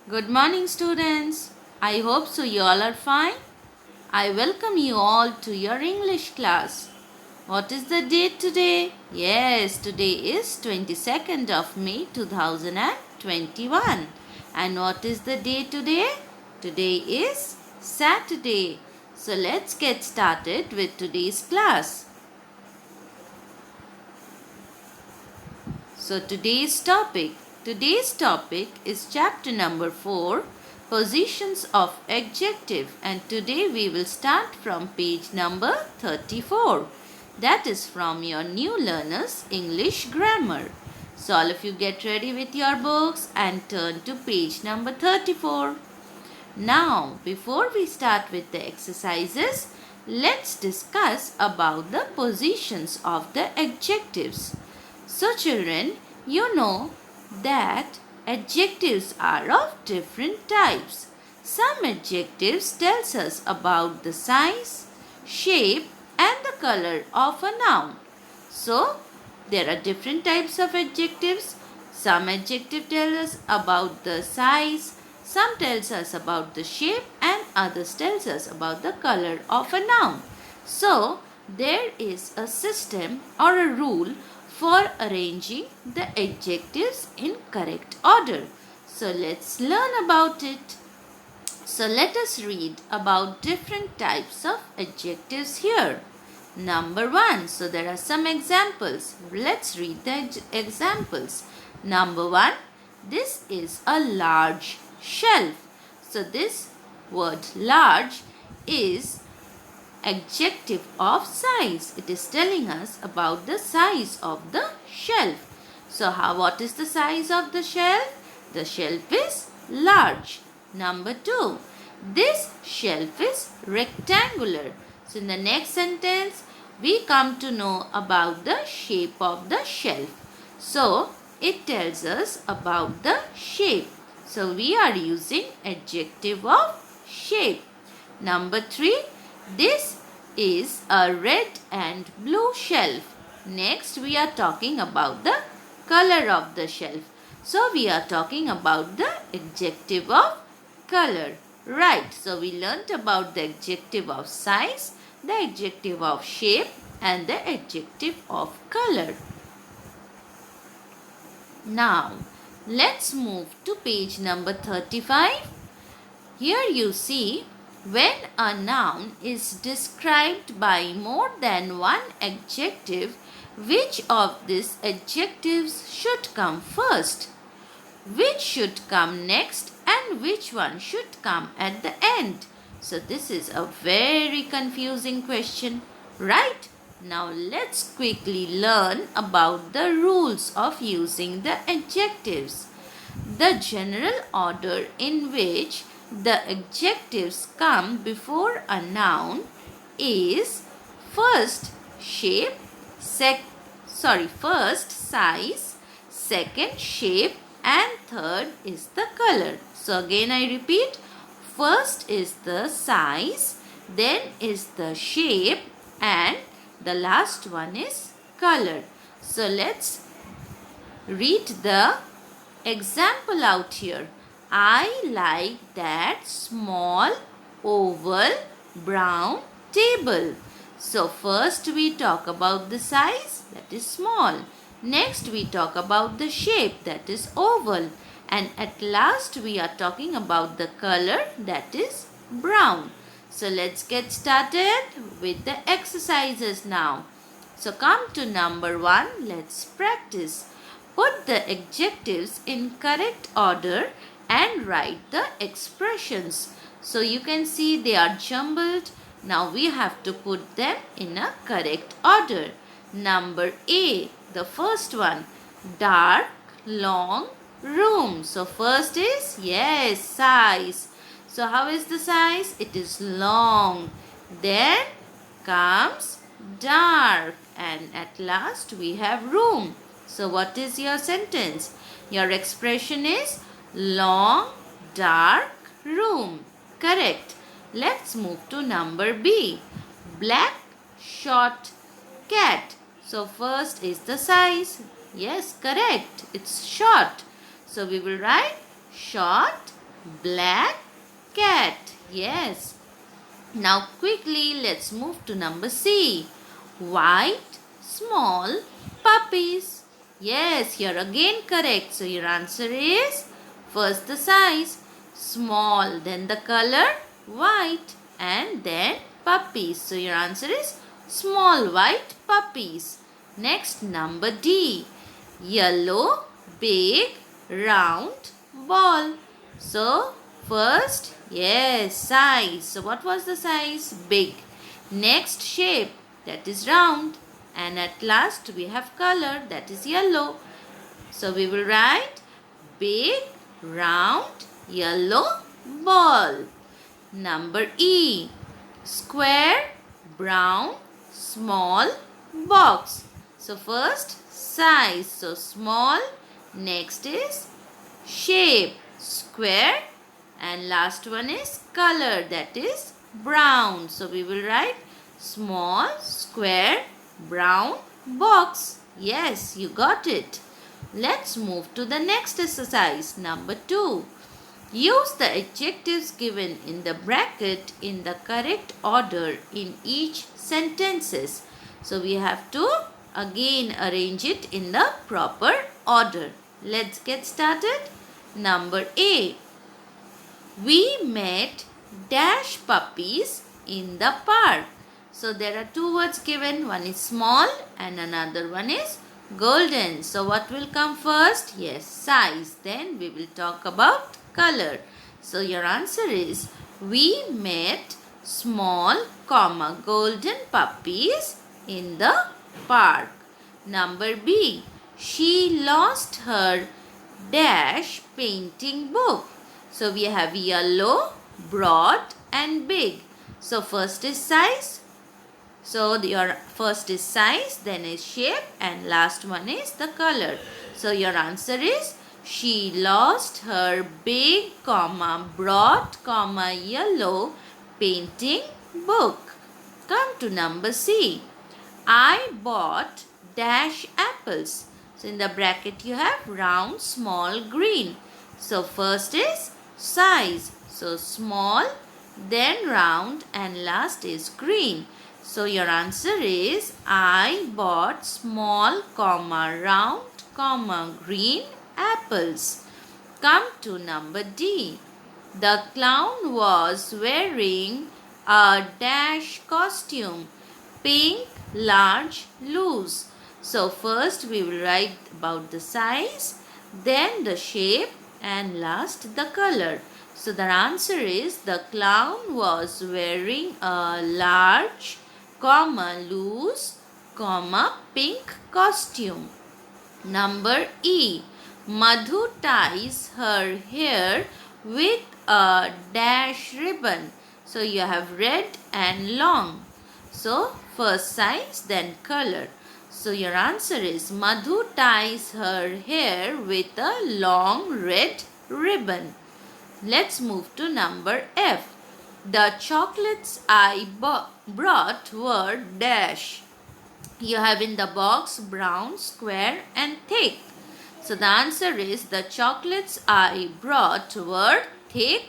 Good morning, students. I hope so you all are fine. I welcome you all to your English class. What is the date today? Yes, today is 22nd of May 2021. And what is the day today? Today is Saturday. So let's get started with today's class. So today's topic is chapter number 4, positions of adjective, and today we will start from page number 34. That is from your new learners English grammar. So all of you get ready with your books and turn to page number 34. Now, before we start with the exercises, let's discuss about the positions of the adjectives. So children, you know that adjectives are of different types. Some adjectives tells us about the size, shape and the color of a noun. So, there are different types of adjectives. Some adjective tell us about the size, some tells us about the shape and others tells us about the color of a noun. So, there is a system or a rule for arranging the adjectives in correct order. So, let's learn about it. So, let us read about different types of adjectives here. Number 1. So there are some examples. Let's read the examples. Number 1. This is a large shelf. So this word large is adjective of size. It is telling us about the size of the shelf. So what is the size of the shelf? The shelf is large. Number 2. This shelf is rectangular. So in the next sentence, we come to know about the shape of the shelf. So it tells us about the shape. So we are using adjective of shape. Number 3, this is a red and blue shelf. Next we are talking about the color of the shelf. So we are talking about the adjective of color. Right, so we learnt about the adjective of size, the adjective of shape and the adjective of color. Now, let's move to page number 35. Here you see, when a noun is described by more than one adjective, which of these adjectives should come first? Which should come next and which one should come at the end? So this is a very confusing question, right? Now let's quickly learn about the rules of using the adjectives. The general order in which the adjectives come before a noun is first shape, first size, second shape and third is the color. So again I repeat, first is the size, then is the shape and the last one is color. So let's read the example out here. I like that small oval brown table. So first we talk about the size, that is small. Next we talk about the shape, that is oval. And at last we are talking about the color, that is brown. So let's get started with the exercises now. So come to number 1, let's practice. Put the adjectives in correct order and write the expressions. So you can see they are jumbled. Now we have to put them in a correct order. Number A, the first one, dark, long, room. So first is, yes, size. So how is the size? It is long. Then comes dark and at last we have room. So what is your sentence? Your expression is long, dark, room. Correct. Let's move to number B. Black, short, cat. So first is the size. Yes, correct. It's short. So we will write short Black cat. Yes. Now quickly let's move to number C. White small puppies. Yes, you're again correct. So your answer is first the size small, then the color white, and then puppies. So your answer is small white puppies. Next, number D. Yellow big round ball. So first, yes, size. So what was the size? Big. Next, shape, that is round. And at last we have color, that is yellow. So we will write big round yellow ball. Number E. Square brown small box. So first size, so small. Next is shape, square, and last one is color, that is brown. So we will write small square brown box. Yes, you got it. Let's move to the next exercise, number 2. Use the adjectives given in the bracket in the correct order in each sentences. So we have to again arrange it in the proper order. Let's get started. Number A. We met dash puppies in the park. So there are two words given. One is small and another one is golden. So what will come first? Yes, size. Then we will talk about color. So your answer is we met small, golden puppies in the park. Number B. She lost her dash painting book. So we have yellow, broad and big. So first is size. So your first is size, then is shape, and last one is the color. So your answer is she lost her big, broad, yellow painting book. Come to number C. I bought dash apples. So in the bracket you have round, small, green. So first is size. So small, then round, and last is green. So your answer is I bought small, round, green apples. Come to number D. The clown was wearing a dash costume. Pink, large, loose. So first we will write about the size, then the shape, and last the color. So the answer is the clown was wearing a large, loose, pink costume. Number E. Madhu ties her hair with a dash ribbon. So you have red and long. So first size, then color. So your answer is Madhu ties her hair with a long red ribbon. Let's move to number F. The chocolates I brought were dash. You have in the box brown, square and thick. So the answer is the chocolates I brought were thick,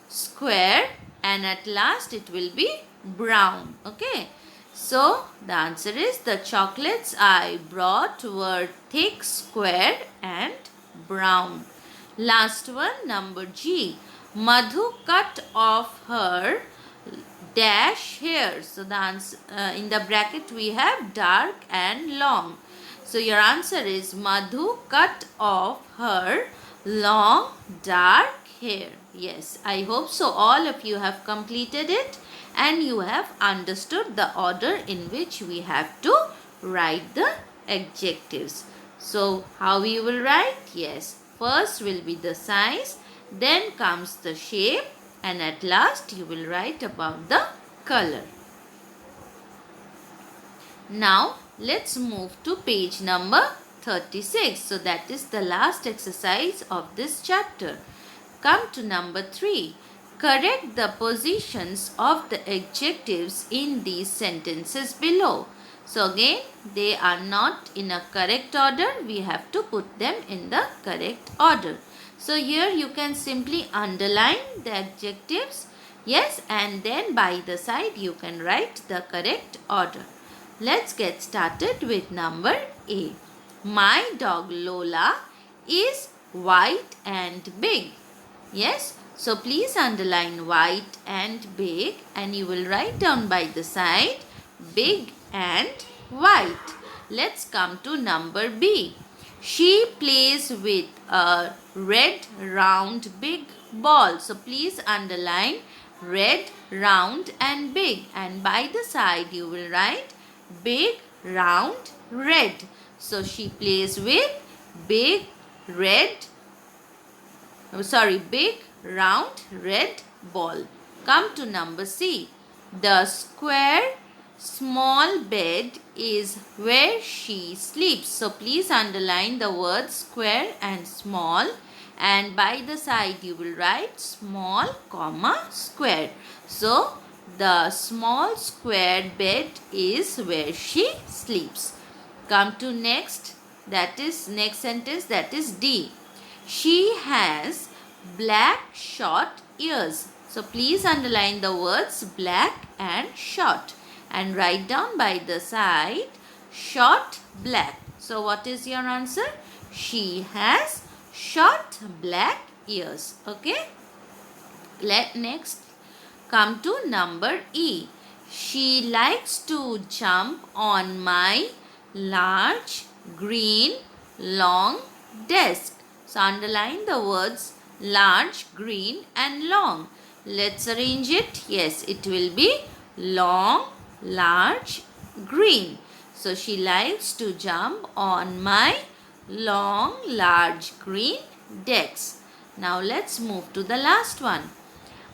square, and at last it will be brown. Okay. So the answer is the chocolates I brought were thick, square and brown. Last one, number G. Madhu cut off her dash hair. So the answer, in the bracket we have dark and long. So your answer is Madhu cut off her long dark hair. Yes, I hope so all of you have completed it and you have understood the order in which we have to write the adjectives. So how we will write? Yes, first will be the size, then comes the shape, and at last you will write about the color. Now let's move to page number 36. So that is the last exercise of this chapter. Come to number 3. Correct the positions of the adjectives in these sentences below. So again, they are not in a correct order. We have to put them in the correct order. So here you can simply underline the adjectives. Yes, and then by the side you can write the correct order. Let's get started with number A. My dog Lola is white and big. Yes, so please underline white and big, and you will write down by the side big and white. Let's come to number B. She plays with a red round big ball. So please underline red round and big, and by the side you will write big round red. So she plays with big red big round red ball. Come to number C. The square small bed is where she sleeps. So please underline the words square and small, and by the side you will write small comma square. So the small square bed is where she sleeps. Come to next sentence, that is D. She has black short ears. So please underline the words black and short, and write down by the side short black. So what is your answer? She has short black ears. Okay. Next come to number E. She likes to jump on my large green long desk. So underline the words large, green and long. Let's arrange it. Yes, it will be long, large, green. So she likes to jump on my long, large, green desk. Now let's move to the last one.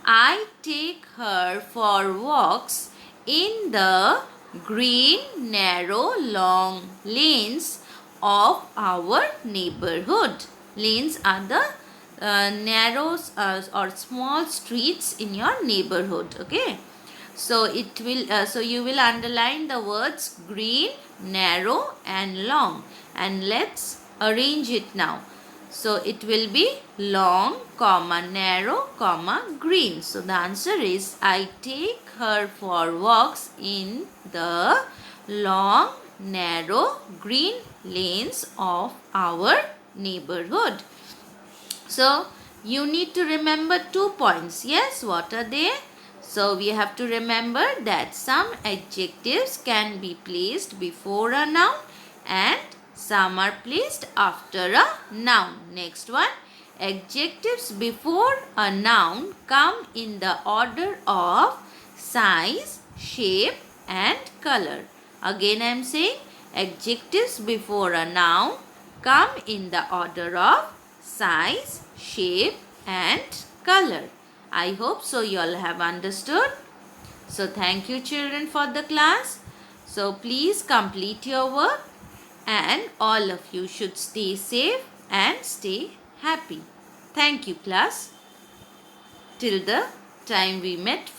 I take her for walks in the green, narrow, long lanes of our neighborhood. Lanes are the narrow or small streets in your neighborhood. Okay. So it will. So you will underline the words green, narrow, and long. And let's arrange it now. So it will be long, comma, narrow, comma, green. So the answer is I take her for walks in the long, narrow, green lanes of our neighborhood. So you need to remember 2 points. Yes, what are they? So we have to remember that some adjectives can be placed before a noun and some are placed after a noun. Next one, adjectives before a noun come in the order of size, shape and color. Again I am saying adjectives before a noun come in the order of size, shape and color. I hope so you all have understood. So thank you children for the class. So please complete your work, and all of you should stay safe and stay happy. Thank you class. Till the time we met.